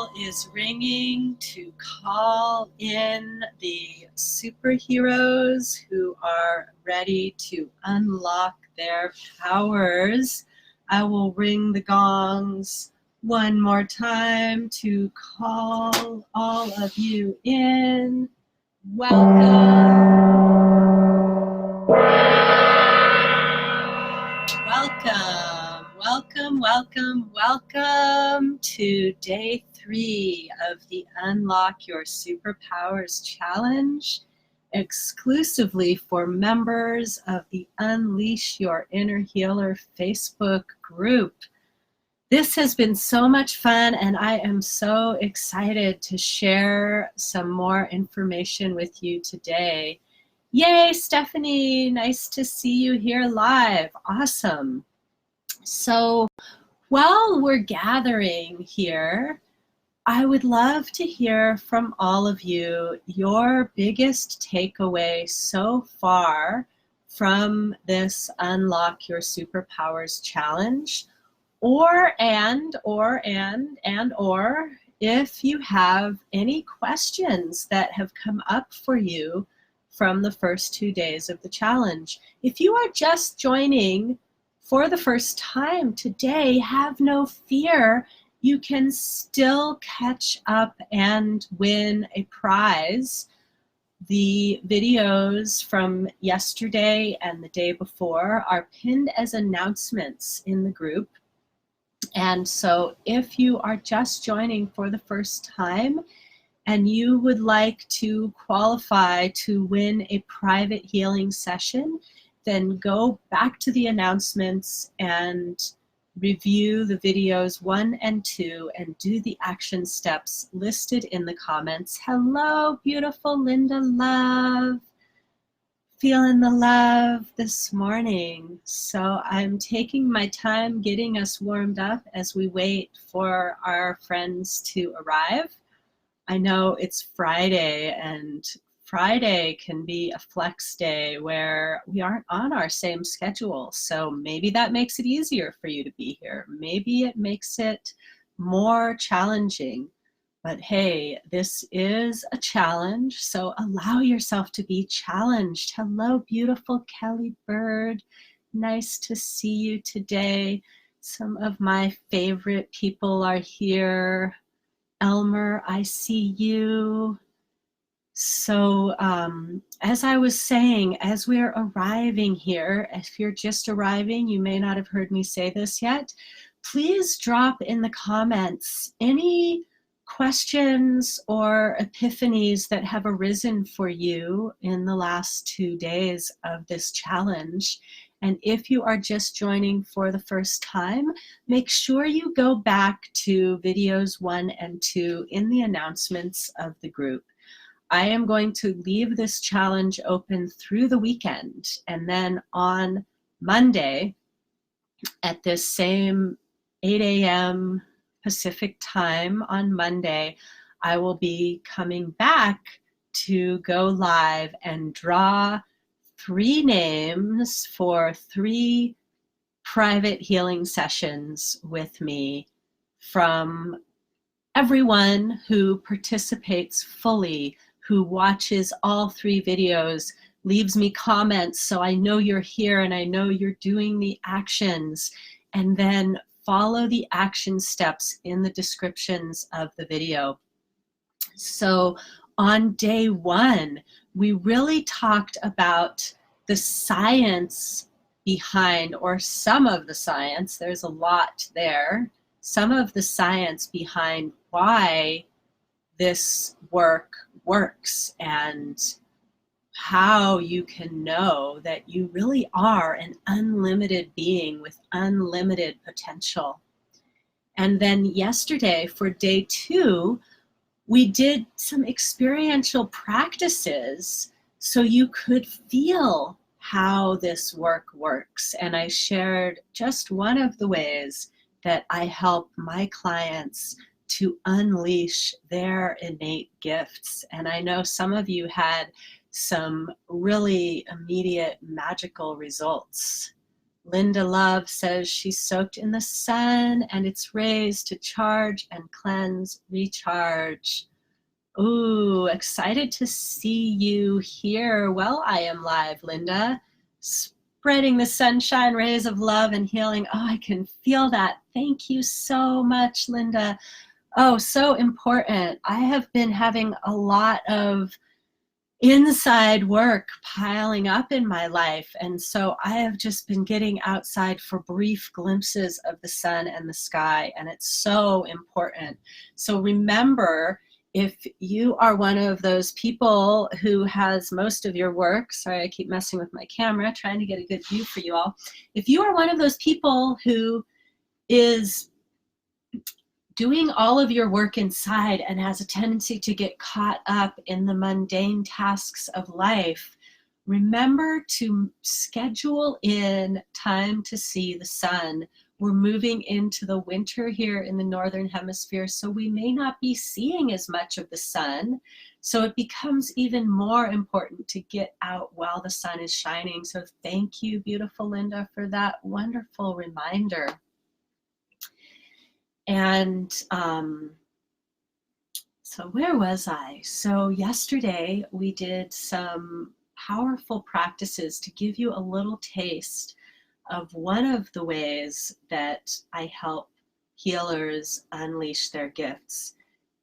bell is ringing to call in the superheroes who are ready to unlock their powers. I will ring the gongs one more time to call all of you in. Welcome. Welcome to day 3 of the Unlock Your Superpowers Challenge, exclusively for members of the Unleash Your Inner Healer Facebook group. This has been so much fun, and I am so excited to share some more information with you today. Yay, Stephanie, nice to see you here live. Awesome. So while we're gathering here, I would love to hear from all of you your biggest takeaway so far from this Unlock Your Superpowers Challenge, or if you have any questions that have come up for you from the first 2 days of the challenge. If you are just joining for the first time today, have no fear. You can still catch up and win a prize. The videos from yesterday and the day before are pinned as announcements in the group. And so if you are just joining for the first time and you would like to qualify to win a private healing session, then go back to the announcements and review the videos 1 and 2 and do the action steps listed in the comments. Hello, beautiful Linda Love. Feeling the love this morning. So I'm taking my time getting us warmed up as we wait for our friends to arrive. I know it's Friday, and Friday can be a flex day where we aren't on our same schedule. So maybe that makes it easier for you to be here. Maybe it makes it more challenging. But hey, this is a challenge, so allow yourself to be challenged. Hello, beautiful Kelly Bird. Nice to see you today. Some of my favorite people are here. Elmer, I see you. So as I was saying, as we're arriving here, if you're just arriving, you may not have heard me say this yet, please drop in the comments any questions or epiphanies that have arisen for you in the last 2 days of this challenge. And if you are just joining for the first time, make sure you go back to videos 1 and 2 in the announcements of the group. I am going to leave this challenge open through the weekend, and then on Monday at this same 8 a.m. Pacific time on Monday, I will be coming back to go live and draw 3 names for 3 private healing sessions with me from everyone who participates fully, who watches all 3 videos, leaves me comments so I know you're here and I know you're doing the actions, and then follow the action steps in the descriptions of the video. So on day 1, we really talked about the science behind, or some of the science, there's a lot there, some of the science behind why this work works and how you can know that you really are an unlimited being with unlimited potential. And then yesterday for day 2, we did some experiential practices so you could feel how this work works. And I shared just one of the ways that I help my clients to unleash their innate gifts. And I know some of you had some really immediate magical results Linda Love says she's soaked in the sun and its rays to charge and cleanse, recharge. Ooh, excited to see you here. Well, I am live, Linda. Spreading the sunshine rays of love and healing. Oh, I can feel that. Thank you so much, Linda. Oh, so important. I have been having a lot of inside work piling up in my life, and so I have just been getting outside for brief glimpses of the sun and the sky, and it's so important. So remember, if you are one of those people who has most of your work, sorry, I keep messing with my camera, trying to get a good view for you all. If you are one of those people who is doing all of your work inside and has a tendency to get caught up in the mundane tasks of life, remember to schedule in time to see the sun. We're moving into the winter here in the Northern Hemisphere, so we may not be seeing as much of the sun. So it becomes even more important to get out while the sun is shining. So thank you, beautiful Linda, for that wonderful reminder. And so where was I? So yesterday we did some powerful practices to give you a little taste of one of the ways that I help healers unleash their gifts.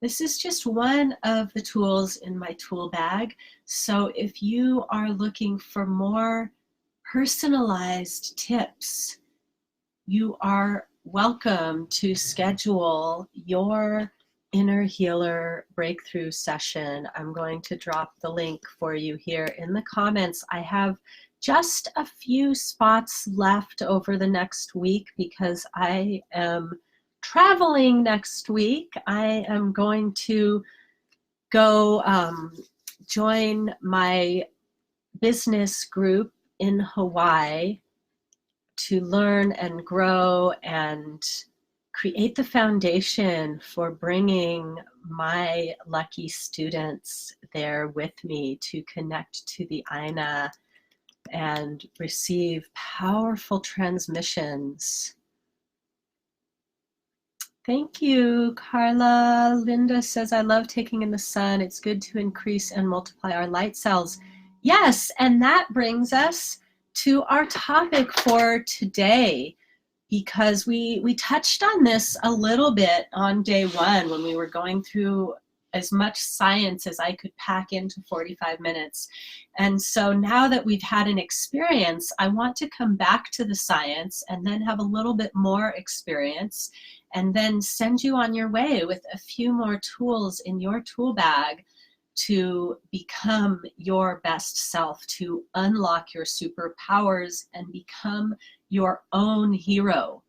This is just one of the tools in my tool bag. So if you are looking for more personalized tips, you are welcome to schedule your inner healer breakthrough session. I'm going to drop the link for you here in the comments. I have just a few spots left over the next week because I am traveling next week. I am going to go join my business group in Hawaii to learn and grow and create the foundation for bringing my lucky students there with me to connect to the Aina and receive powerful transmissions. Thank you, Carla. Linda says, I love taking in the sun. It's good to increase and multiply our light cells. Yes, and that brings us to our topic for today, because we touched on this a little bit on day one when we were going through as much science as I could pack into 45 minutes. And so now that we've had an experience, I want to come back to the science and then have a little bit more experience and then send you on your way with a few more tools in your tool bag to become your best self, to unlock your superpowers and become your own hero.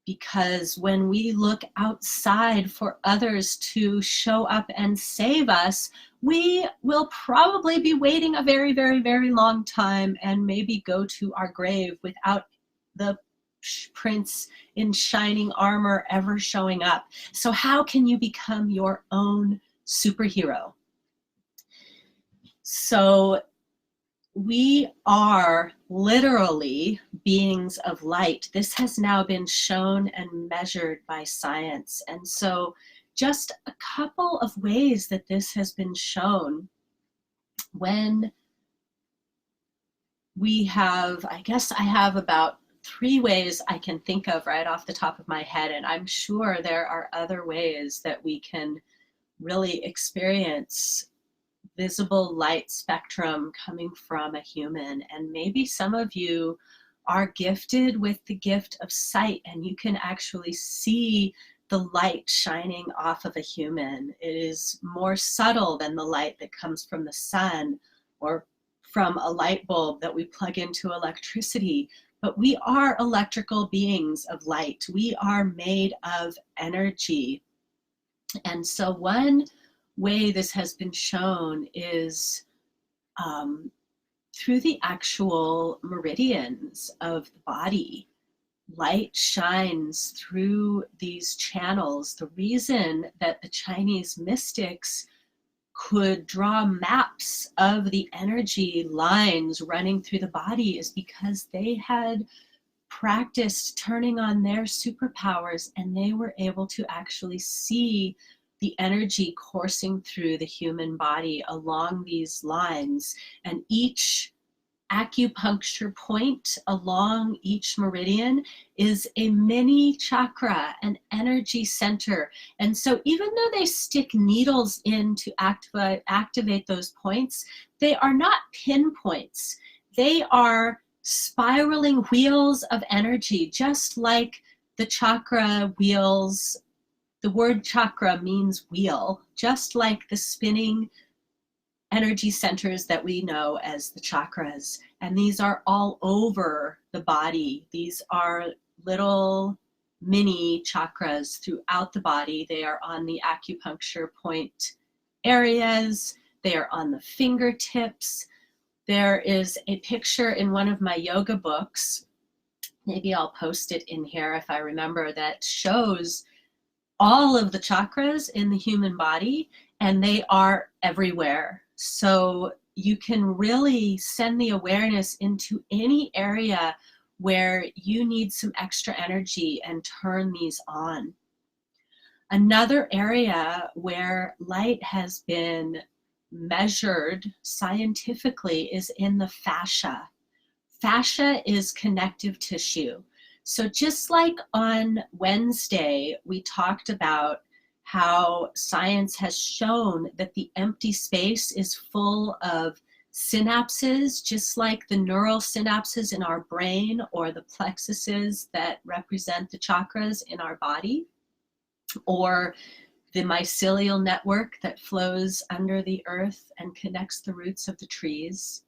Because when we look outside for others to show up and save us, we will probably be waiting a very, very, very long time and maybe go to our grave without the prince in shining armor ever showing up. So how can you become your own superhero? So we are literally beings of light. This has now been shown and measured by science. And so just a couple of ways that this has been shown. When we have, I guess I have about 3 ways I can think of right off the top of my head, and I'm sure there are other ways that we can really experience visible light spectrum coming from a human. And maybe some of you are gifted with the gift of sight and you can actually see the light shining off of a human. It is more subtle than the light that comes from the sun or from a light bulb that we plug into electricity. But we are electrical beings of light. We are made of energy. And so one way this has been shown is through the actual meridians of the body. Light shines through these channels. The reason that the Chinese mystics could draw maps of the energy lines running through the body is because they had practiced turning on their superpowers, and they were able to actually see the energy coursing through the human body along these lines. And each acupuncture point along each meridian is a mini chakra, an energy center. And so even though they stick needles in to activate those points, they are not pinpoints. They are spiraling wheels of energy, just like the chakra wheels. The word chakra means wheel, just like the spinning energy centers that we know as the chakras. And these are all over the body. These are little mini chakras throughout the body. They are on the acupuncture point areas. They are on the fingertips. There is a picture in one of my yoga books, maybe I'll post it in here if I remember, that shows all of the chakras in the human body, and they are everywhere. So you can really send the awareness into any area where you need some extra energy and turn these on. Another area where light has been measured scientifically is in the fascia. Fascia is connective tissue. So just like on Wednesday, we talked about how science has shown that the empty space is full of synapses, just like the neural synapses in our brain or the plexuses that represent the chakras in our body, or the mycelial network that flows under the earth and connects the roots of the trees.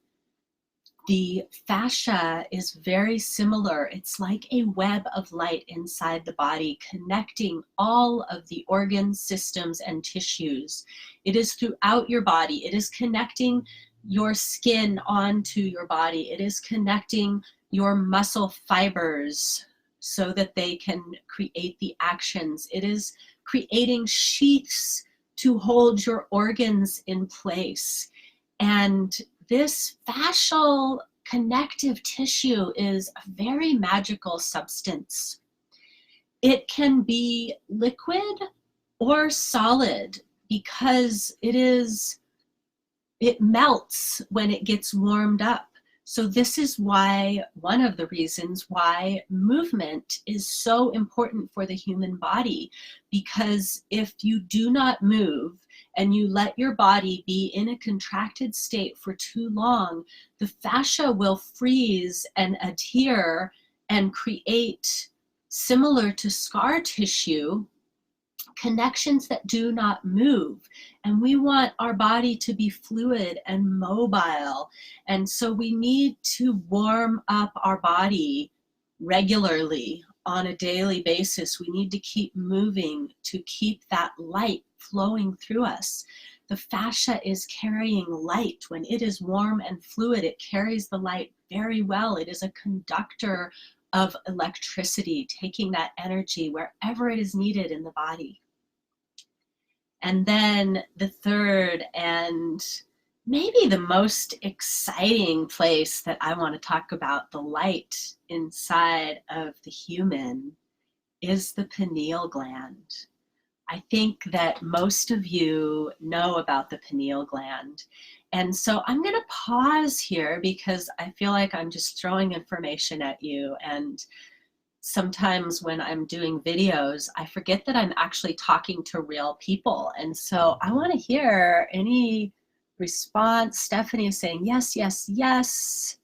The fascia is very similar. It's like a web of light inside the body, connecting all of the organs, systems, and tissues. It is throughout your body. It is connecting your skin onto your body. It is connecting your muscle fibers so that they can create the actions. It is creating sheaths to hold your organs in place. And this fascial connective tissue is a very magical substance. It can be liquid or solid because it melts when it gets warmed up. So this is why, one of the reasons why movement is so important for the human body, because if you do not move and you let your body be in a contracted state for too long, the fascia will freeze and adhere and create, similar to scar tissue, connections that do not move. And we want our body to be fluid and mobile. And so we need to warm up our body regularly on a daily basis. We need to keep moving to keep that light flowing through us. The fascia is carrying light. When it is warm and fluid, it carries the light very well. It is a conductor of electricity, taking that energy wherever it is needed in the body. And then the third and maybe the most exciting place that I want to talk about the light inside of the human is the pineal gland. I think that most of you know about the pineal gland. And so I'm going to pause here because I feel like I'm just throwing information at you. And sometimes when I'm doing videos, I forget that I'm actually talking to real people. And so I want to hear any response. Stephanie is saying, yes, yes, yes.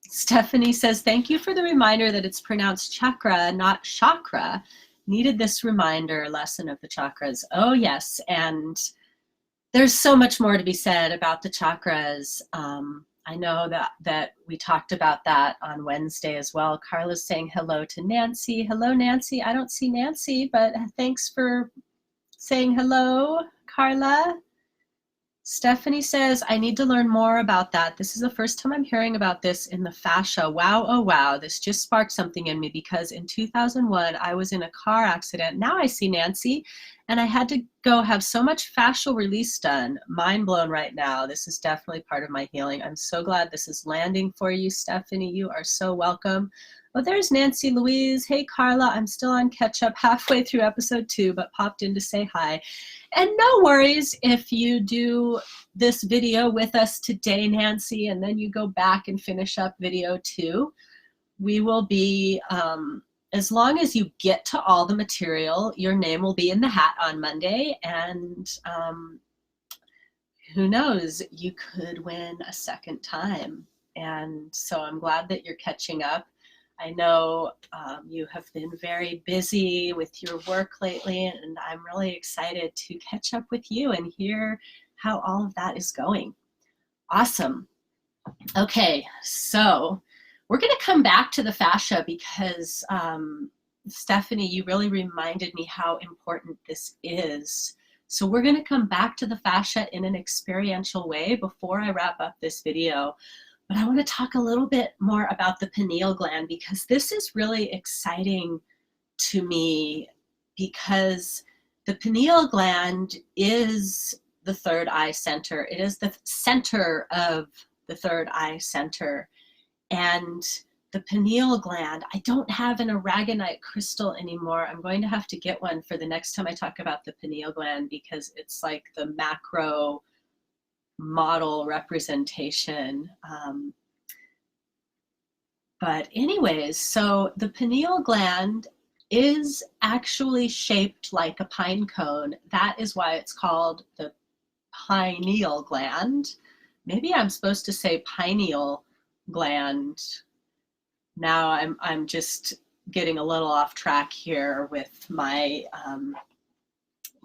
Stephanie says, thank you for the reminder that it's pronounced chakra, not chakra. Needed this reminder lesson of the chakras. Oh, yes. And there's so much more to be said about the chakras. I know that we talked about that on Wednesday as well. Carla's saying hello to Nancy. Hello, Nancy. I don't see Nancy, but thanks for saying hello, Carla. Stephanie says, I need to learn more about that. This is the first time I'm hearing about this in the fascia. Wow, oh wow, this just sparked something in me because in 2001, I was in a car accident. Now I see Nancy. And I had to go have so much fascial release done. Mind blown right now. This is definitely part of my healing. I'm so glad this is landing for you, Stephanie. You are so welcome. Oh, there's Nancy Louise. Hey, Carla. I'm still on catch up halfway through episode 2, but popped in to say hi. And no worries if you do this video with us today, Nancy, and then you go back and finish up video 2. We will be, as long as you get to all the material, your name will be in the hat on Monday, and who knows, you could win a second time. And so I'm glad that you're catching up. I know you have been very busy with your work lately, and I'm really excited to catch up with you and hear how all of that is going. Awesome. Okay, so we're going to come back to the fascia because Stephanie, you really reminded me how important this is. So we're going to come back to the fascia in an experiential way before I wrap up this video. But I want to talk a little bit more about the pineal gland, because this is really exciting to me, because the pineal gland is the third eye center. It is the center of the third eye center. And the pineal gland, I don't have an aragonite crystal anymore. I'm going to have to get one for the next time I talk about the pineal gland, because it's like the macro model representation. But anyways, so the pineal gland is actually shaped like a pine cone. That is why it's called the pineal gland. Maybe I'm supposed to say pineal gland. Now I'm just getting a little off track here with my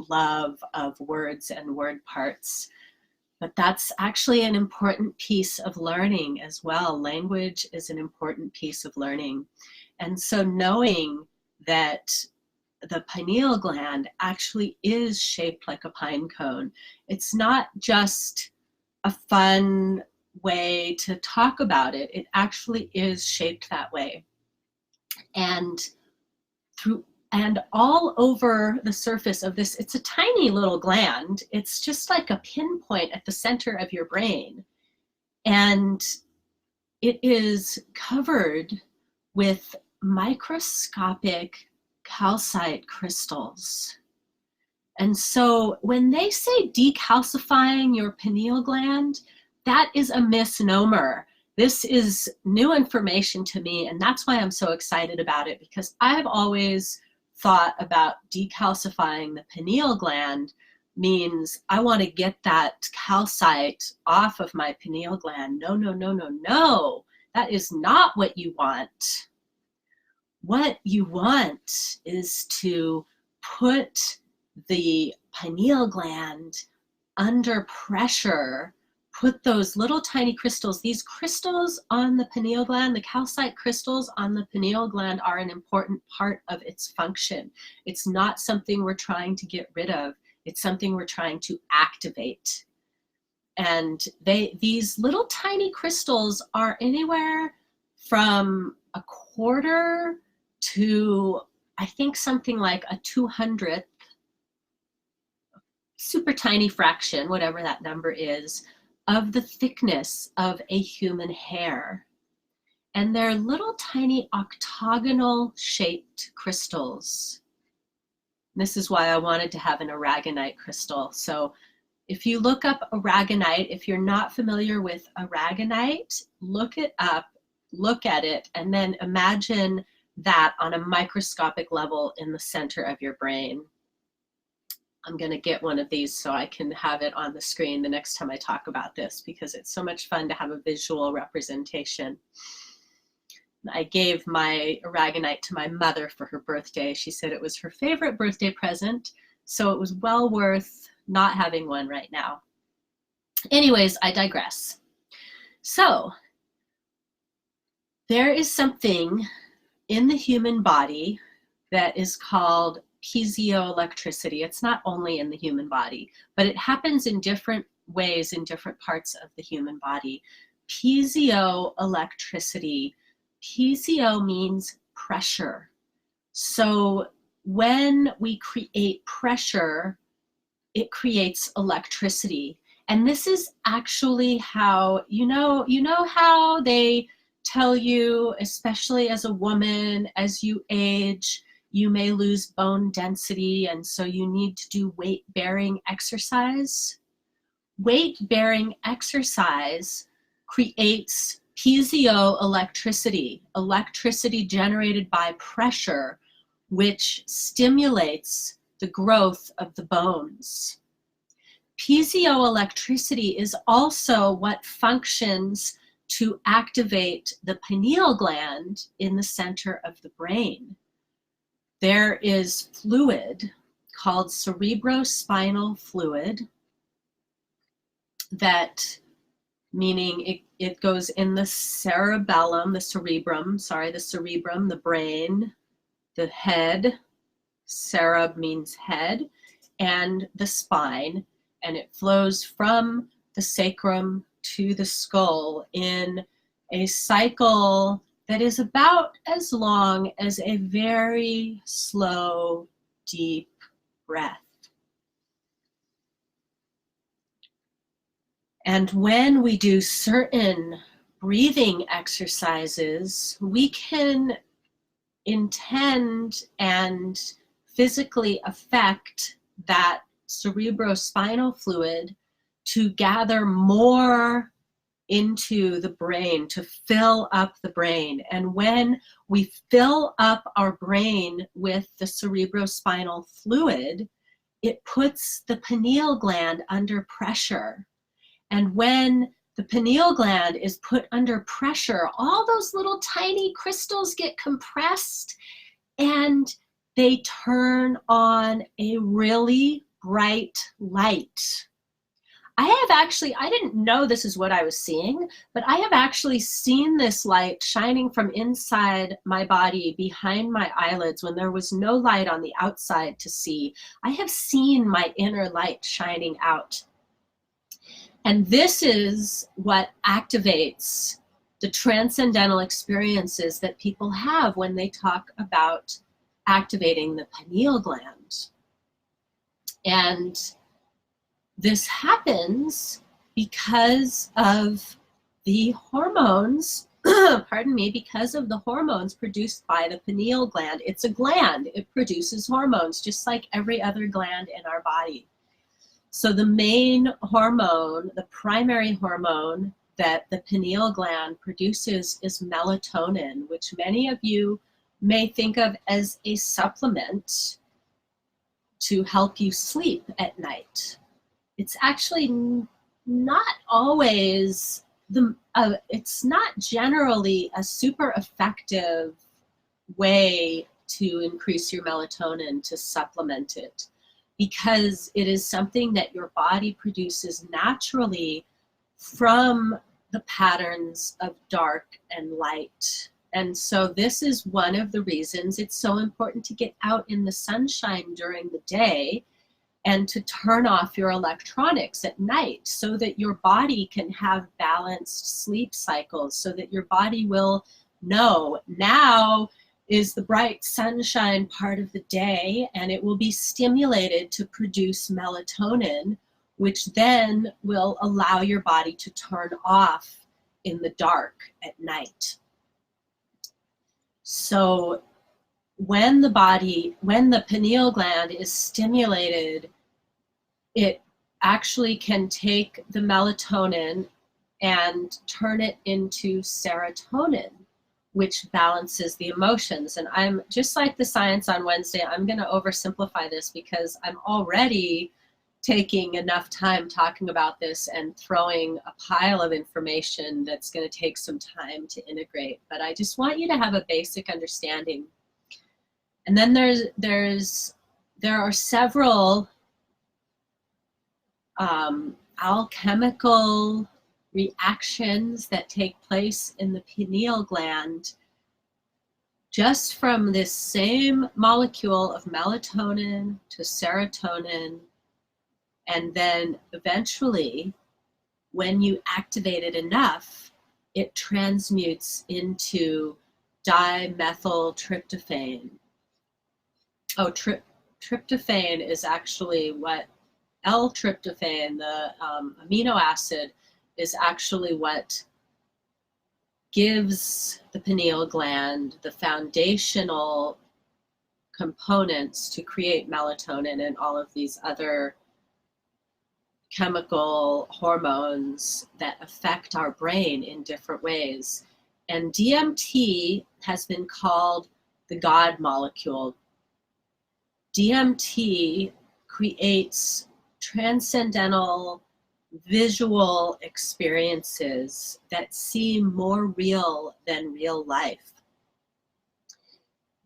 love of words and word parts. But that's actually an important piece of learning as well. Language is an important piece of learning. And so knowing that the pineal gland actually is shaped like a pine cone, it's not just a fun way to talk about it. It actually is shaped that way. And all over the surface of this, it's a tiny little gland. It's just like a pinpoint at the center of your brain. And it is covered with microscopic calcite crystals. And so when they say decalcifying your pineal gland, that is a misnomer. This is new information to me, and that's why I'm so excited about it, because I've always thought about decalcifying the pineal gland means I want to get that calcite off of my pineal gland. No, no, no, no, no. That is not what you want. What you want is to put the pineal gland under pressure. Put those little tiny crystals, these crystals on the pineal gland, the calcite crystals on the pineal gland are an important part of its function. It's not something we're trying to get rid of. It's something we're trying to activate. And these little tiny crystals are anywhere from a quarter to, I think, something like a 200th, super tiny fraction, whatever that number is, of the thickness of a human hair. And they're little tiny octagonal shaped crystals. This is why I wanted to have an aragonite crystal. So if you look up aragonite, if you're not familiar with aragonite, look it up, look at it, and then imagine that on a microscopic level in the center of your brain. I'm going to get one of these so I can have it on the screen the next time I talk about this, because it's so much fun to have a visual representation. I gave my aragonite to my mother for her birthday. She said it was her favorite birthday present, so it was well worth not having one right now. Anyways, I digress. So there is something in the human body that is called piezoelectricity. It's not only in the human body, but it happens in different ways in different parts of the human body. Piezoelectricity. Piezo means pressure. So when we create pressure, it creates electricity. And this is actually how, you know how they tell you, especially as a woman, as you age, you may lose bone density, and so you need to do weight-bearing exercise. Weight-bearing exercise creates piezoelectricity, electricity generated by pressure, which stimulates the growth of the bones. Piezoelectricity is also what functions to activate the pineal gland in the center of the brain. There is fluid called cerebrospinal fluid that, meaning it goes in the cerebellum, the cerebrum, the brain, the head, cereb means head, and the spine, and it flows from the sacrum to the skull in a cycle that is about as long as a very slow, deep breath. And when we do certain breathing exercises, we can intend and physically affect that cerebrospinal fluid to gather more into the brain, to fill up the brain. And when we fill up our brain with the cerebrospinal fluid, it puts the pineal gland under pressure. And when the pineal gland is put under pressure, all those little tiny crystals get compressed and they turn on a really bright light. I didn't know this is what I was seeing, but I have actually seen this light shining from inside my body behind my eyelids when there was no light on the outside to see. I have seen my inner light shining out. And this is what activates the transcendental experiences that people have when they talk about activating the pineal gland. And this happens because of the hormones, because of the hormones produced by the pineal gland. It's a gland. It produces hormones just like every other gland in our body. So the main hormone, the primary hormone that the pineal gland produces is melatonin, which many of you may think of as a supplement to help you sleep at night. It's actually not always, it's not generally a super effective way to increase your melatonin, to supplement it, because it is something that your body produces naturally from the patterns of dark and light. And so this is one of the reasons it's so important to get out in the sunshine during the day and to turn off your electronics at night so that your body can have balanced sleep cycles, so that your body will know now is the bright sunshine part of the day, and it will be stimulated to produce melatonin, which then will allow your body to turn off in the dark at night. So when the pineal gland is stimulated, it actually can take the melatonin and turn it into serotonin, which balances the emotions. And I'm just like the science on Wednesday, I'm going to oversimplify this because I'm already taking enough time talking about this and throwing a pile of information that's going to take some time to integrate. But I just want you to have a basic understanding. And then there are several alchemical reactions that take place in the pineal gland just from this same molecule of melatonin to serotonin. And then eventually, when you activate it enough, it transmutes into dimethyltryptophan. Oh, tryptophan is actually what L-tryptophan, the amino acid, is actually what gives the pineal gland the foundational components to create melatonin and all of these other chemical hormones that affect our brain in different ways. And DMT has been called the God molecule. DMT creates transcendental visual experiences that seem more real than real life.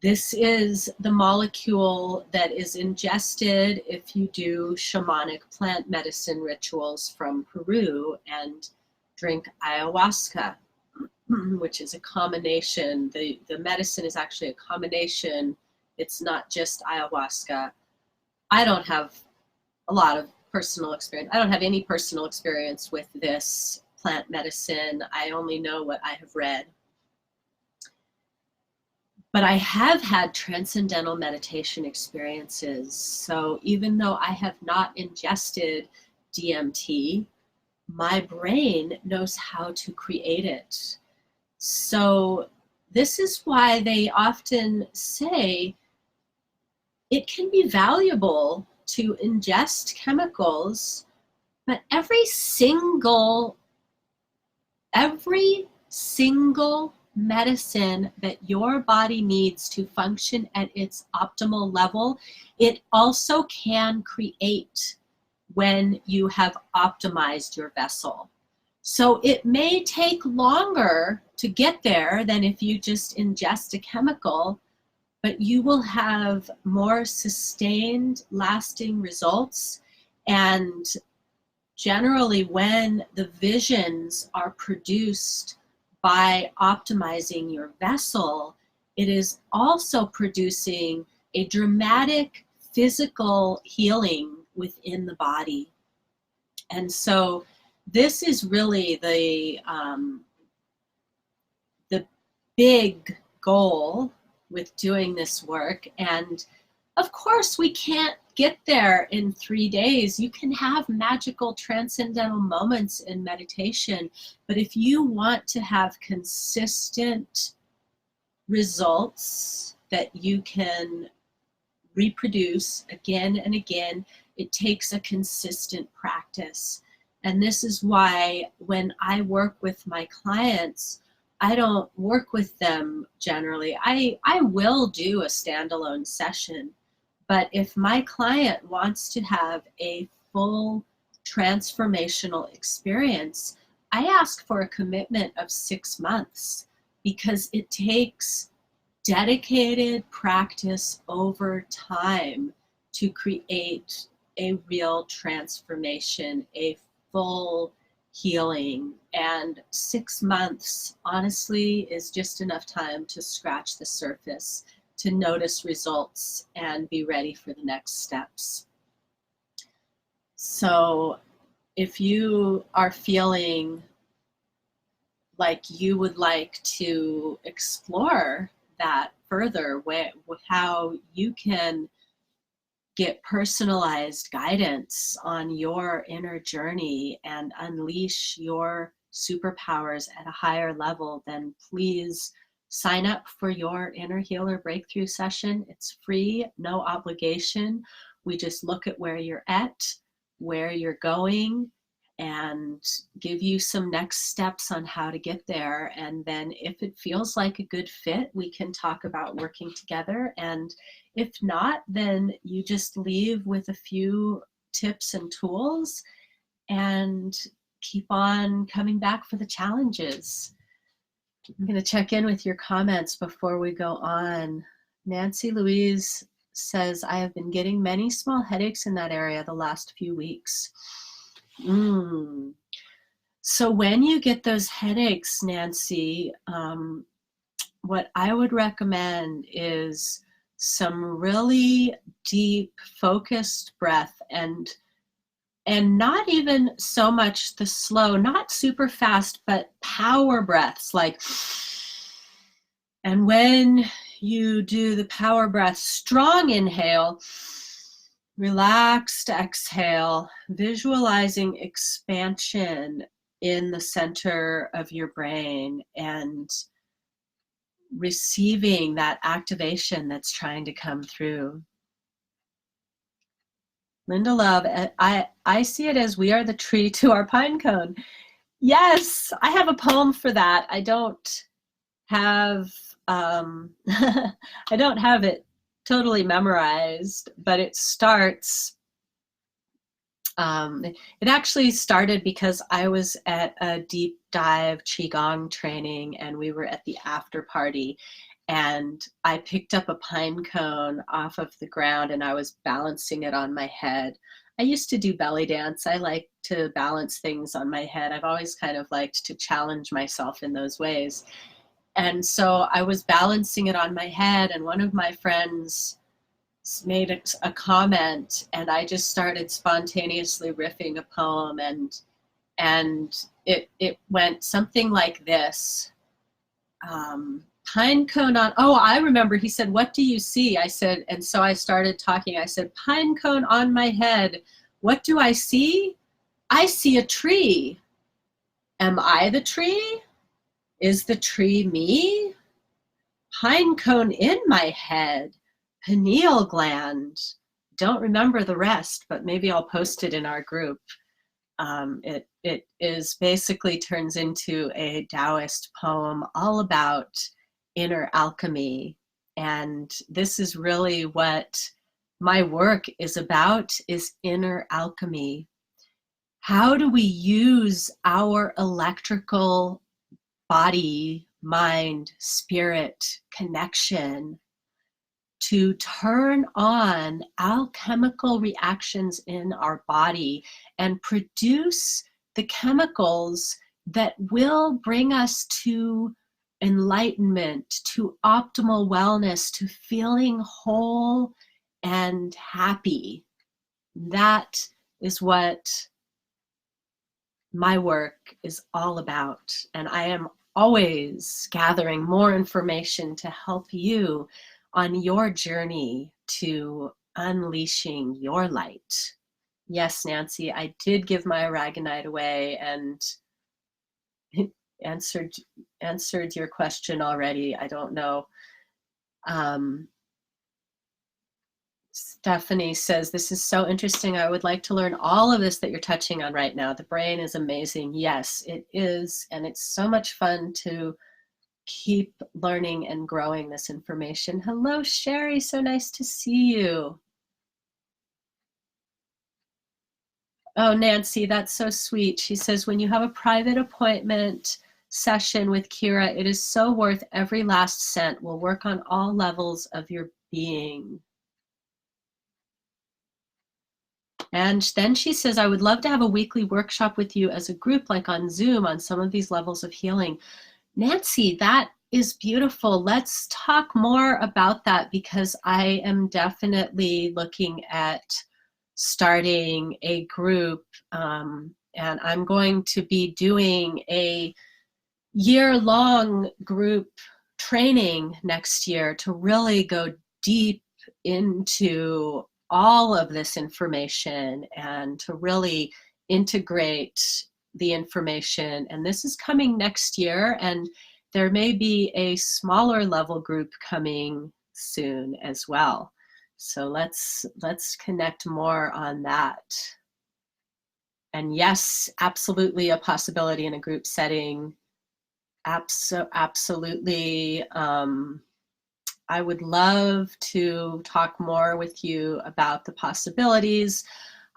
This is the molecule that is ingested if you do shamanic plant medicine rituals from Peru and drink ayahuasca, which is a combination. The medicine is actually a combination. It's not just ayahuasca. I don't have a lot of personal experience. I don't have any personal experience with this plant medicine. I only know what I have read. But I have had transcendental meditation experiences. So even though I have not ingested DMT, my brain knows how to create it. So this is why they often say it can be valuable to ingest chemicals, but every single medicine that your body needs to function at its optimal level, it also can create when you have optimized your vessel. So it may take longer to get there than if you just ingest a chemical, but you will have more sustained, lasting results. And generally, when the visions are produced by optimizing your vessel, it is also producing a dramatic physical healing within the body. And so this is really the big goal with doing this work. And of course, we can't get there in 3 days. You can have magical transcendental moments in meditation, but if you want to have consistent results that you can reproduce again and again, it takes a consistent practice. And this is why when I work with my clients, I don't work with them generally. I will do a standalone session, but if my client wants to have a full transformational experience, I ask for a commitment of 6 months because it takes dedicated practice over time to create a real transformation, a full healing. And 6 months, honestly, is just enough time to scratch the surface, to notice results and be ready for the next steps. So if you are feeling like you would like to explore that further, how you can get personalized guidance on your inner journey and unleash your superpowers at a higher level, then please sign up for your Inner Healer Breakthrough session. It's free, no obligation. We just look at where you're at, where you're going, and give you some next steps on how to get there. And then if it feels like a good fit, we can talk about working together. And if not, then you just leave with a few tips and tools and keep on coming back for the challenges. I'm going to check in with your comments before we go on. Nancy Louise says, I have been getting many small headaches in that area the last few weeks. So when you get those headaches, Nancy, what I would recommend is some really deep, focused breath, and not even so much the slow, not super fast, but power breaths, like, and when you do the power breath, strong inhale, relaxed exhale, visualizing expansion in the center of your brain and receiving that activation that's trying to come through. Linda Love, I see it as we are the tree to our pine cone. Yes, I have a poem for that. I don't have I don't have it totally memorized, but it starts. It actually started because I was at a deep dive Qigong training and we were at the after party, and I picked up a pine cone off of the ground and I was balancing it on my head. I used to do belly dance. I like to balance things on my head. I've always kind of liked to challenge myself in those ways. And so I was balancing it on my head, and one of my friends made a comment, and I just started spontaneously riffing a poem, and it went something like this. Pine cone on, oh, I remember, he said, what do you see? I said, and so I started talking. I said, pine cone on my head. What do I see? I see a tree. Am I the tree? Is the tree me? Pine cone in my head. Pineal gland. Don't remember the rest, but maybe I'll post it in our group. It is basically turns into a Taoist poem all about inner alchemy. And this is really what my work is about, is inner alchemy. How do we use our electrical body, mind, spirit connection to turn on alchemical reactions in our body and produce the chemicals that will bring us to enlightenment, to optimal wellness, to feeling whole and happy? That is what my work is all about. And I am always gathering more information to help you on your journey to unleashing your light. Yes, Nancy, I did give my aragonite away and answered your question already. I don't know. Stephanie says, this is so interesting. I would like to learn all of this that you're touching on right now. The brain is amazing. Yes, it is. And it's so much fun to keep learning and growing this information. Hello, Sherry. So nice to see you. Oh, Nancy, that's so sweet. She says, when you have a private appointment session with Keira, it is so worth every last cent. We'll work on all levels of your being. And then she says, I would love to have a weekly workshop with you as a group, like on Zoom, on some of these levels of healing. Nancy, that is beautiful. Let's talk more about that, because I am definitely looking at starting a group, and I'm going to be doing a year-long group training next year to really go deep into all of this information and to really integrate the information. And this is coming next year, and there may be a smaller level group coming soon as well. So let's connect more on that. And yes, absolutely a possibility in a group setting. Absolutely. I would love to talk more with you about the possibilities.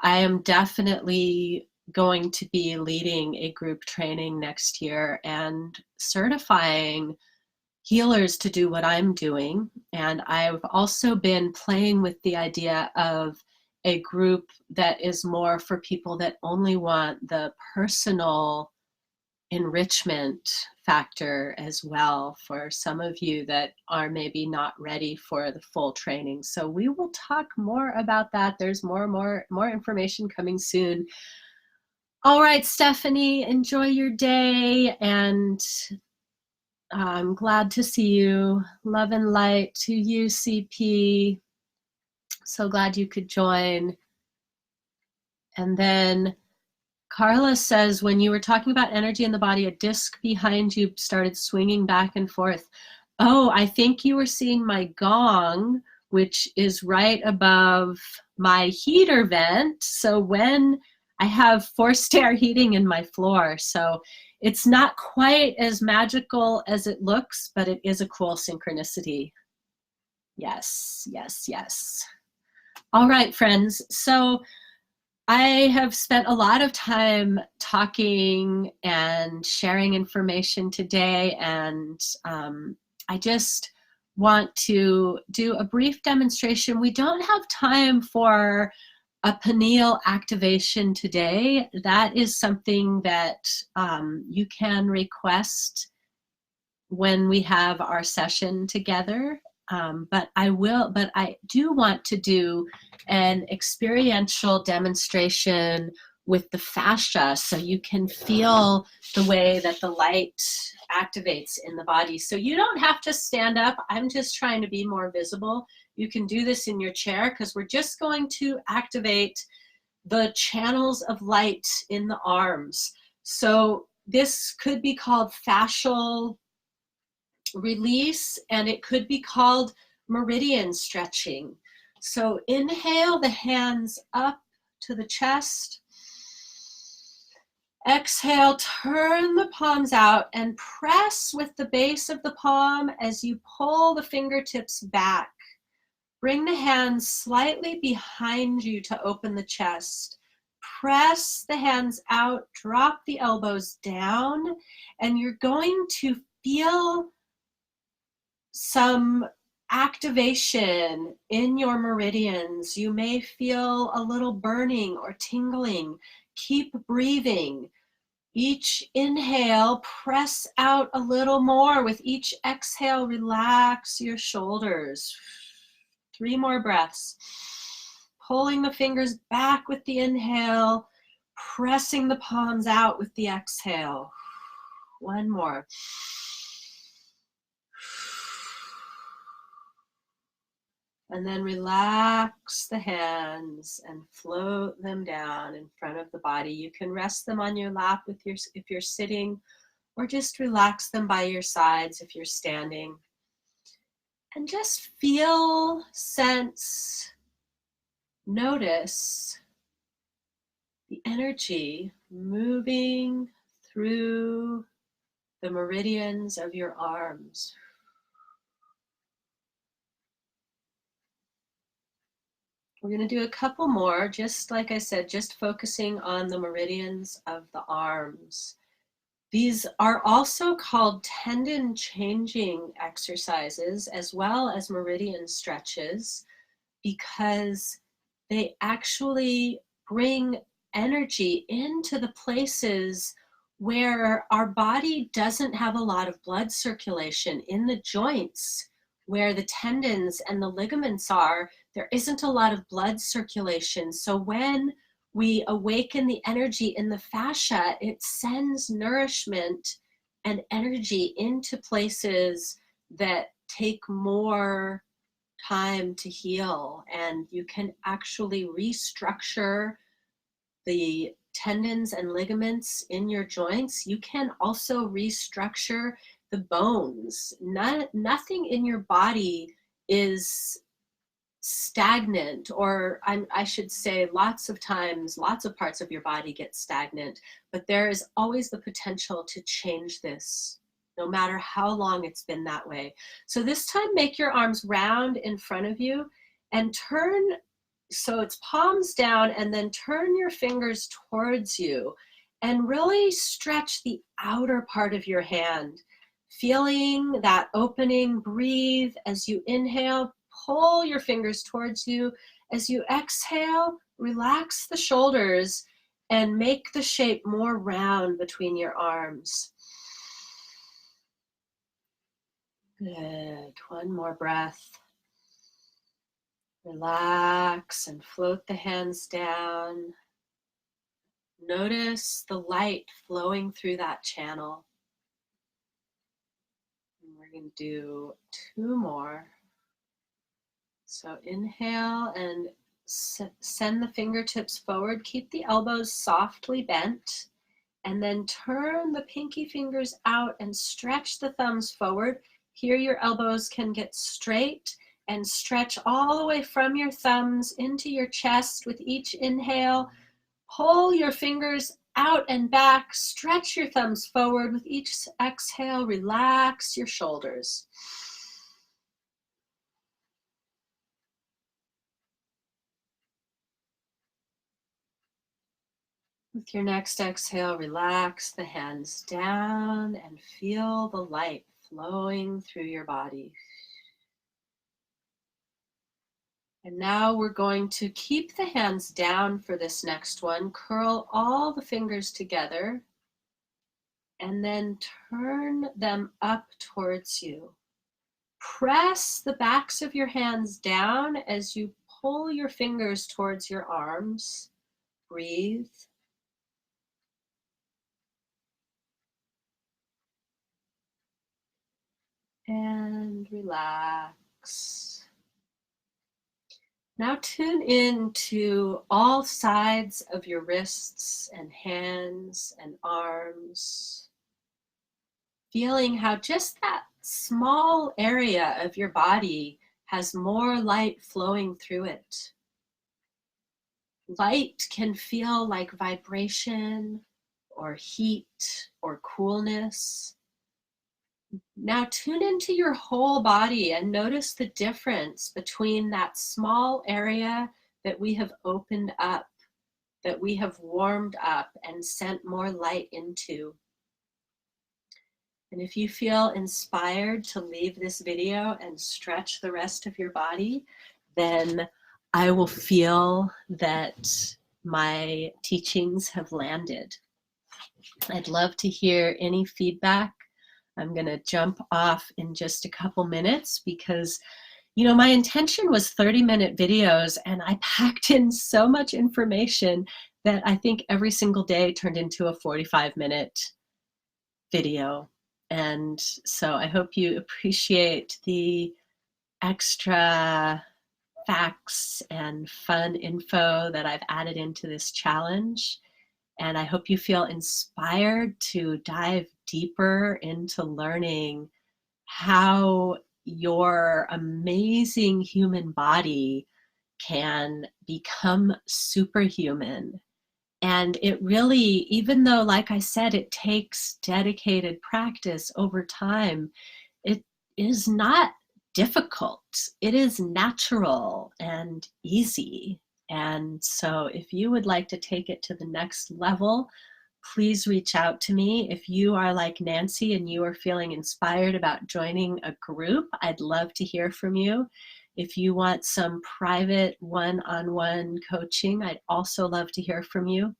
I am definitely going to be leading a group training next year and certifying healers to do what I'm doing. And I've also been playing with the idea of a group that is more for people that only want the personal enrichment factor as well, for some of you that are maybe not ready for the full training. So we will talk more about that. There's more information coming soon. All right, Stephanie, enjoy your day, and I'm glad to see you. Love and light to you, CP. So glad you could join. And then Carla says, when you were talking about energy in the body, a disc behind you started swinging back and forth. Oh, I think you were seeing my gong, which is right above my heater vent. So when I have forced air heating in my floor, so it's not quite as magical as it looks, but it is a cool synchronicity. Yes, yes, yes. All right, friends. So I have spent a lot of time talking and sharing information today, and I just want to do a brief demonstration. We don't have time for a pineal activation today. That is something that you can request when we have our session together. But I do want to do an experiential demonstration with the fascia so you can feel the way that the light activates in the body. So you don't have to stand up. I'm just trying to be more visible. You can do this in your chair because we're just going to activate the channels of light in the arms. So this could be called fascial release, and it could be called meridian stretching. So inhale the hands up to the chest. Exhale, turn the palms out and press with the base of the palm as you pull the fingertips back. Bring the hands slightly behind you to open the chest. Press the hands out, drop the elbows down, and you're going to feel some activation in your meridians. You may feel a little burning or tingling. Keep breathing. Each inhale, press out a little more. With each exhale, relax your shoulders. 3 more breaths. Pulling the fingers back with the inhale, pressing the palms out with the exhale. 1 more. And then relax the hands and float them down in front of the body. You can rest them on your lap if you're sitting, or just relax them by your sides if you're standing. And just feel, sense, notice the energy moving through the meridians of your arms. We're going to do a couple more, just like I said, just focusing on the meridians of the arms. These are also called tendon changing exercises as well as meridian stretches, because they actually bring energy into the places where our body doesn't have a lot of blood circulation. In the joints where the tendons and the ligaments are, there isn't a lot of blood circulation. So when we awaken the energy in the fascia, it sends nourishment and energy into places that take more time to heal, and you can actually restructure the tendons and ligaments in your joints. You can also restructure the bones. Nothing in your body is stagnant, or I should say lots of times, lots of parts of your body get stagnant, but there is always the potential to change this, no matter how long it's been that way. So this time, make your arms round in front of you and turn, so it's palms down, and then turn your fingers towards you and really stretch the outer part of your hand. Feeling that opening, breathe as you inhale, pull your fingers towards you. As you exhale, relax the shoulders and make the shape more round between your arms. Good. 1 more breath. Relax and float the hands down. Notice the light flowing through that channel. We're going to do 2 more. So inhale and send the fingertips forward. Keep the elbows softly bent. And then turn the pinky fingers out and stretch the thumbs forward. Here your elbows can get straight, and stretch all the way from your thumbs into your chest with each inhale. Pull your fingers out and back. Stretch your thumbs forward with each exhale. Relax your shoulders. With your next exhale, relax the hands down and feel the light flowing through your body. And now we're going to keep the hands down for this next one. Curl all the fingers together and then turn them up towards you. Press the backs of your hands down as you pull your fingers towards your arms. Breathe. And relax. Now tune in to all sides of your wrists and hands and arms, feeling how just that small area of your body has more light flowing through it. Light can feel like vibration or heat or coolness. Now tune into your whole body and notice the difference between that small area that we have opened up, that we have warmed up and sent more light into. And if you feel inspired to leave this video and stretch the rest of your body, then I will feel that my teachings have landed. I'd love to hear any feedback. I'm going to jump off in just a couple minutes because, you know, my intention was 30-minute videos, and I packed in so much information that I think every single day turned into a 45-minute video. And so I hope you appreciate the extra facts and fun info that I've added into this challenge. And I hope you feel inspired to dive deeper into learning how your amazing human body can become superhuman. And it really, even though, like I said, it takes dedicated practice over time, it is not difficult. It is natural and easy. And so if you would like to take it to the next level, please reach out to me. If you are like Nancy and you are feeling inspired about joining a group, I'd love to hear from you. If you want some private one-on-one coaching, I'd also love to hear from you.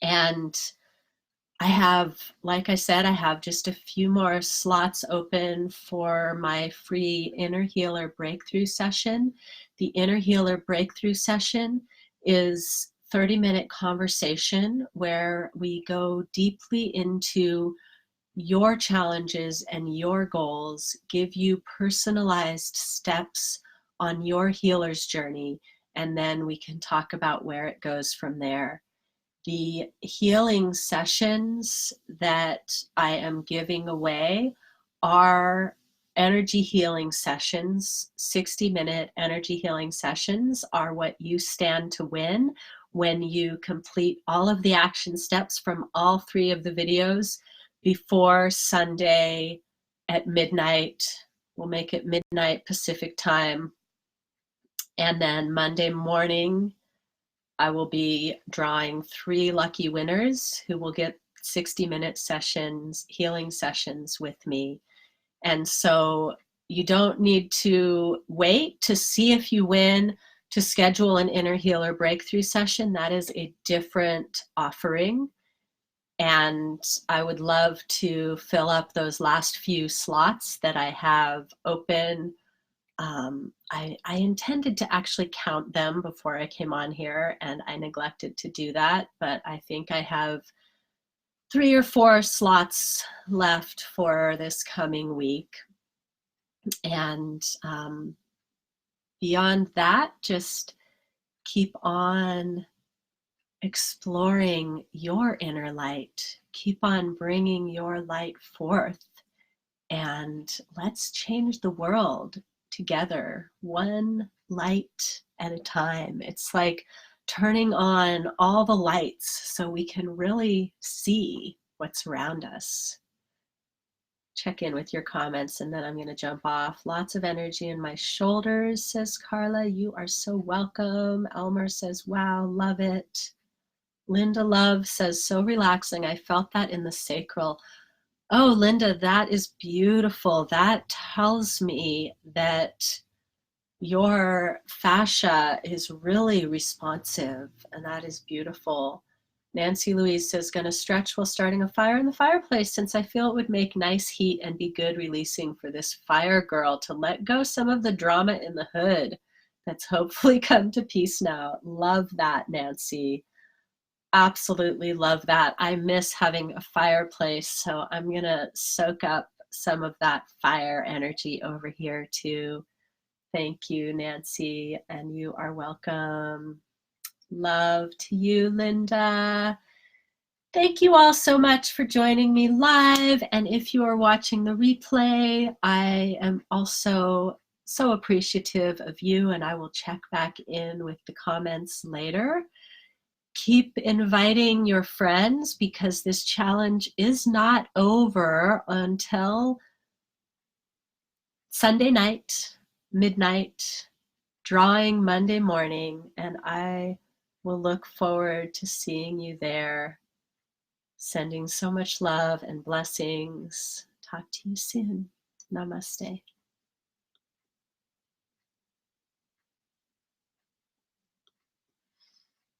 And I have, like I said, I have just a few more slots open for my free Inner Healer Breakthrough session. The Inner Healer Breakthrough session is 30-minute conversation where we go deeply into your challenges and your goals, give you personalized steps on your healer's journey, and then we can talk about where it goes from there. The healing sessions that I am giving away are energy healing sessions. 60-minute energy healing sessions are what you stand to win when you complete all of the action steps from all 3 of the videos before Sunday at midnight. We'll make it midnight Pacific time. And then Monday morning, I will be drawing 3 lucky winners who will get 60-minute sessions, healing sessions with me. And so you don't need to wait to see if you win to schedule an Inner Healer Breakthrough session. That is a different offering. And I would love to fill up those last few slots that I have open. I intended to actually count them before I came on here, and I neglected to do that, but I think I have 3 or 4 slots left for this coming week. And beyond that, just keep on exploring your inner light. Keep on bringing your light forth. And let's change the world together, one light at a time. It's like turning on all the lights so we can really see what's around us. Check in with your comments and then I'm going to jump off. Lots of energy in my shoulders, says Carla. You are so welcome. Elmer says, wow, love it. Linda Love says, so relaxing. I felt that in the sacral. Oh, Linda, that is beautiful. That tells me that your fascia is really responsive, and that is beautiful. Nancy Louise says, gonna stretch while starting a fire in the fireplace since I feel it would make nice heat and be good releasing for this fire girl to let go some of the drama in the hood that's hopefully come to peace now. Love that, Nancy. Absolutely love that. I miss having a fireplace, so I'm gonna soak up some of that fire energy over here too. Thank you, Nancy, and you are welcome. Love to you, Linda. Thank you all so much for joining me live, and if you are watching the replay, I am also so appreciative of you, and I will check back in with the comments later. Keep inviting your friends because this challenge is not over until Sunday night, midnight, drawing Monday morning, and I will look forward to seeing you there. Sending so much love and blessings. Talk to you soon. Namaste.